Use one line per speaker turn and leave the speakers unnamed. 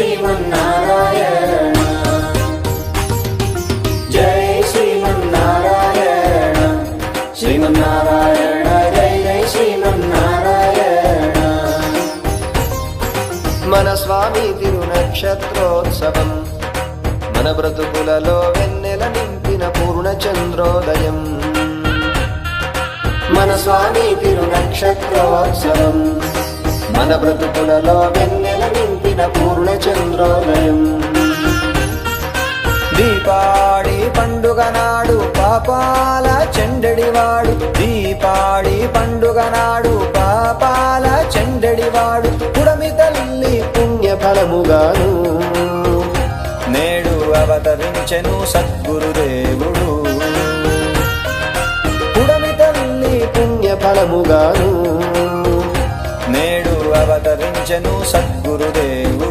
శ్రీమన్నారాయణ జై శ్రీమన్నారాయణ శ్రీమన్నారాయణ జై జై శ్రీమన్నారాయణ. మన స్వామి తిరునక్షత్రోత్సవం మన బ్రతుకులలో వెన్నెల నింపిన పూర్ణచంద్రోదయం. మన స్వామి తిరునక్షత్రోత్సవం మన బ్రతుకులలో వెన్నెల నింపిన పూర్ణచంద్రోదయం. దీపాడి పండుగ నాడు పాపాల చెండడివాడు, దీపాడి పండుగ నాడు పాపాల చెండడివాడు, పుడమి తల్లి పుణ్యఫలముగాను నేడు అవతరించెను సద్గురుదేవుడు. పుడమి తల్లి పుణ్యఫలముగాను నేడు అవతరించెను సద్గురుదేవుడు.